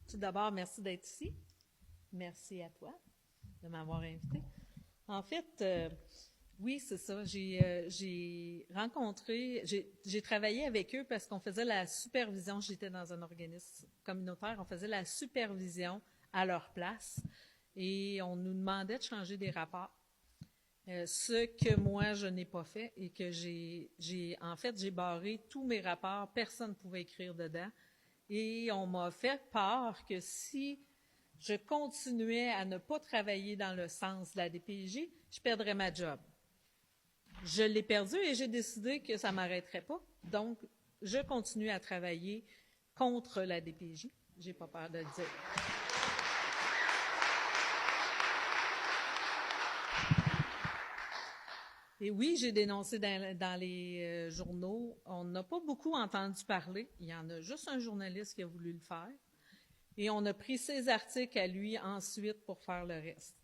Tout d'abord, merci d'être ici. Merci à toi de m'avoir invité. En fait, oui, c'est ça. J'ai travaillé avec eux parce qu'on faisait la supervision. J'étais dans un organisme communautaire. On faisait la supervision à leur place et on nous demandait de changer des rapports. Ce que moi, je n'ai pas fait et que j'ai barré tous mes rapports. Personne ne pouvait écrire dedans. Et on m'a fait part que si je continuais à ne pas travailler dans le sens de la DPJ, je perdrais ma job. Je l'ai perdu et j'ai décidé que ça ne m'arrêterait pas. Donc, je continue à travailler contre la DPJ. Je n'ai pas peur de le dire. Et oui, j'ai dénoncé dans les journaux. On n'a pas beaucoup entendu parler. Il y en a juste un journaliste qui a voulu le faire. Et on a pris ses articles à lui ensuite pour faire le reste.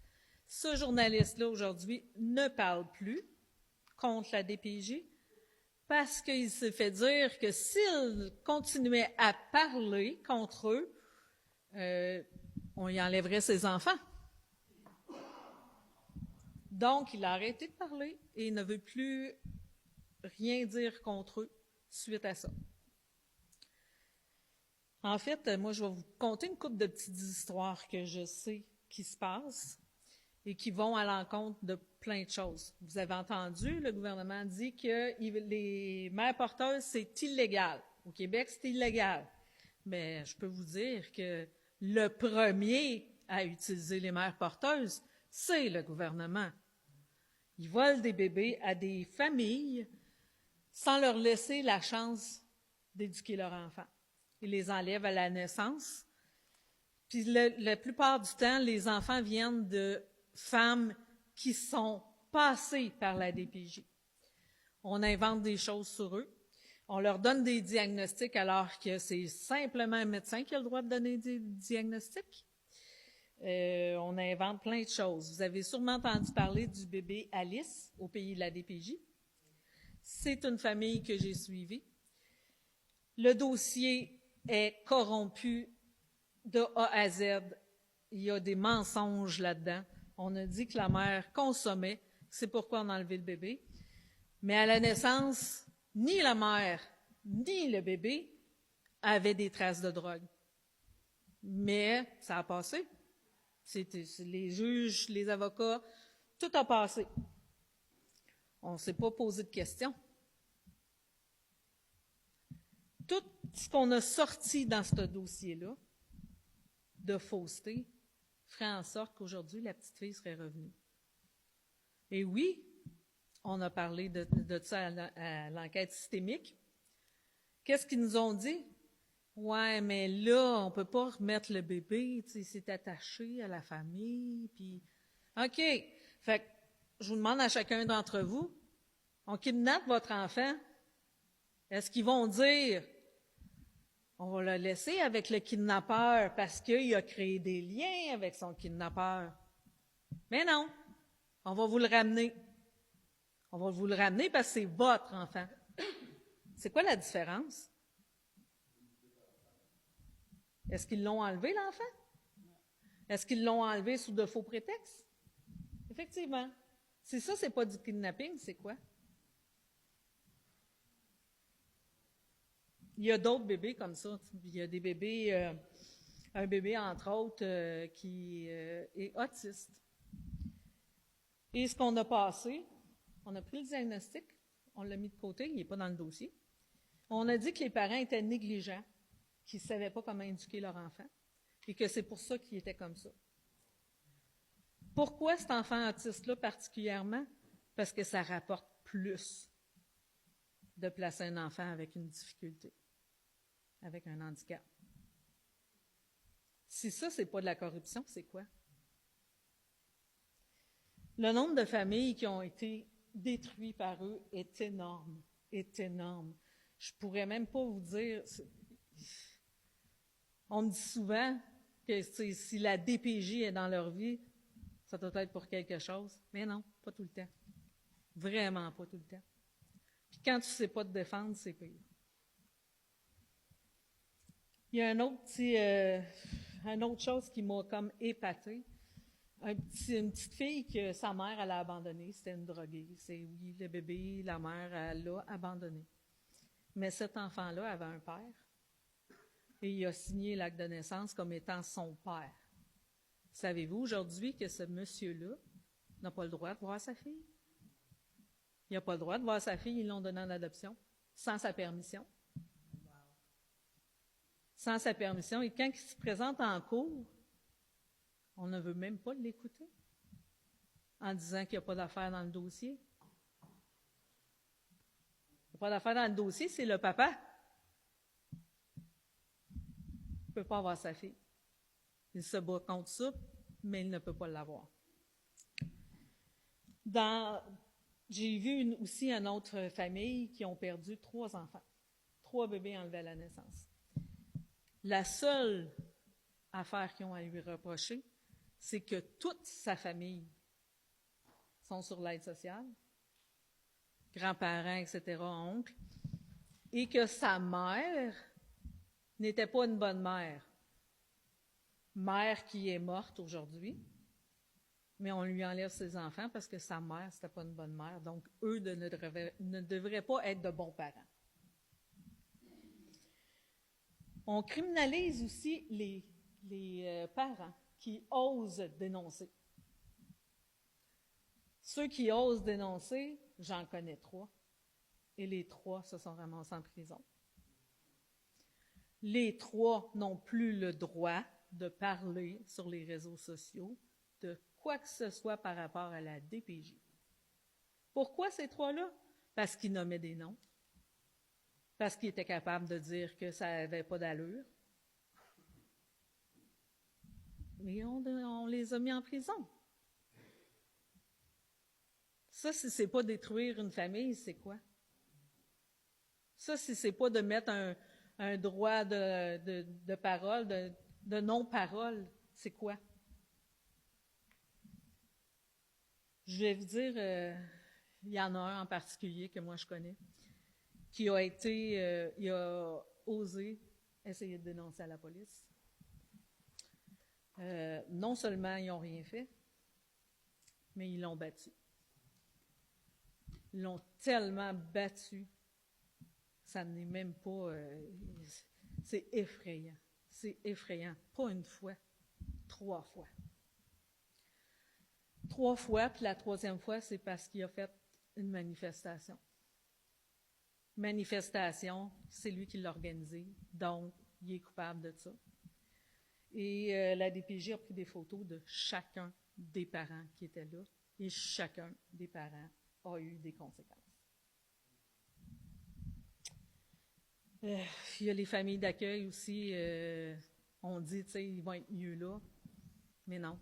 Ce journaliste-là, aujourd'hui, ne parle plus contre la DPJ parce qu'il s'est fait dire que s'il continuait à parler contre eux, on y enlèverait ses enfants. Donc, il a arrêté de parler et il ne veut plus rien dire contre eux suite à ça. En fait, moi, je vais vous conter une couple de petites histoires que je sais qui se passent et qui vont à l'encontre de plein de choses. Vous avez entendu, le gouvernement dit que les mères porteuses, c'est illégal. Au Québec, c'est illégal. Mais je peux vous dire que le premier à utiliser les mères porteuses, c'est le gouvernement. Ils volent des bébés à des familles sans leur laisser la chance d'éduquer leur enfant. Ils les enlèvent à la naissance. Puis la plupart du temps, les enfants viennent de femmes qui sont passées par la DPJ. On invente des choses sur eux. On leur donne des diagnostics alors que c'est simplement un médecin qui a le droit de donner des diagnostics. On invente plein de choses. Vous avez sûrement entendu parler du bébé Alice au pays de la DPJ. C'est une famille que j'ai suivie. Le dossier est corrompu de A à Z. Il y a des mensonges là-dedans. On a dit que la mère consommait, c'est pourquoi on a enlevé le bébé. Mais à la naissance, ni la mère, ni le bébé avaient des traces de drogue. Mais ça a passé. C'était les juges, les avocats, tout a passé. On ne s'est pas posé de questions. Tout ce qu'on a sorti dans ce dossier-là, de fausseté, ferait en sorte qu'aujourd'hui, la petite fille serait revenue. Et oui, on a parlé de ça à l'enquête systémique. Qu'est-ce qu'ils nous ont dit? Ouais, mais là, on ne peut pas remettre le bébé, c'est attaché à la famille, puis... OK, fait que je vous demande à chacun d'entre vous, on kidnappe votre enfant, est-ce qu'ils vont dire, on va le laisser avec le kidnappeur parce qu'il a créé des liens avec son kidnappeur? Mais non, on va vous le ramener. On va vous le ramener parce que c'est votre enfant. C'est quoi la différence? Est-ce qu'ils l'ont enlevé, l'enfant? Est-ce qu'ils l'ont enlevé sous de faux prétextes? Effectivement. Si ça, c'est pas du kidnapping, c'est quoi? Il y a d'autres bébés comme ça. Il y a des bébés, un bébé, entre autres, qui est autiste. Et ce qu'on a passé, on a pris le diagnostic, on l'a mis de côté, il n'est pas dans le dossier. On a dit que les parents étaient négligents, qu'ils ne savaient pas comment éduquer leur enfant et que c'est pour ça qu'ils étaient comme ça. Pourquoi cet enfant autiste-là particulièrement? Parce que ça rapporte plus de placer un enfant avec une difficulté, avec un handicap. Si ça, c'est pas de la corruption, c'est quoi? Le nombre de familles qui ont été détruites par eux est énorme, est énorme. Je pourrais même pas vous dire... On me dit souvent que si la DPJ est dans leur vie, ça doit être pour quelque chose. Mais non, pas tout le temps. Vraiment pas tout le temps. Puis quand tu ne sais pas te défendre, c'est pire. Il y a un autre petit une autre chose qui m'a comme épatée. Une petite fille que sa mère, elle a abandonnée. C'était une droguée. C'est, oui, le bébé, la mère, elle l'a abandonné. Mais cet enfant-là avait un père. Et il a signé l'acte de naissance comme étant son père. Savez-vous aujourd'hui que ce monsieur-là n'a pas le droit de voir sa fille? Il n'a pas le droit de voir sa fille, ils l'ont donné en adoption, sans sa permission. Sans sa permission. Et quand il se présente en cours, on ne veut même pas l'écouter en disant qu'il n'y a pas d'affaire dans le dossier. Il n'y a pas d'affaire dans le dossier, c'est le papa. Il ne peut pas avoir sa fille. Il se bat contre ça, mais il ne peut pas l'avoir. J'ai vu aussi une autre famille qui ont perdu 3 enfants, 3 bébés enlevés à la naissance. La seule affaire qu'ils ont à lui reprocher, c'est que toute sa famille sont sur l'aide sociale, grands-parents, etc., oncles, et que sa mère n'était pas une bonne mère. Mère qui est morte aujourd'hui, mais on lui enlève ses enfants parce que sa mère, c'était pas une bonne mère. Donc, eux ne devraient pas être de bons parents. On criminalise aussi les parents qui osent dénoncer. Ceux qui osent dénoncer, j'en connais 3, et les 3 se sont ramassés en prison. Les 3 n'ont plus le droit de parler sur les réseaux sociaux de quoi que ce soit par rapport à la DPJ. Pourquoi ces 3-là? Parce qu'ils nommaient des noms, parce qu'ils étaient capables de dire que ça n'avait pas d'allure. Mais on les a mis en prison. Ça, si c'est pas détruire une famille, c'est quoi? Ça, si c'est pas de mettre un droit de parole, de non-parole, c'est quoi? Je vais vous dire, il y en a un en particulier que moi je connais, qui a il a osé essayer de dénoncer à la police. Non seulement ils n'ont rien fait, mais ils l'ont battu. Ils l'ont tellement battu, ça n'est même pas... c'est effrayant. C'est effrayant. Pas une fois, 3 fois. 3 fois, puis la 3e fois, c'est parce qu'il a fait une manifestation. Manifestation, c'est lui qui l'a organisée, donc il est coupable de ça. Et la DPJ a pris des photos de chacun des parents qui étaient là, et chacun des parents a eu des conséquences. Il y a les familles d'accueil aussi, on dit, tu sais, ils vont être mieux là, mais non.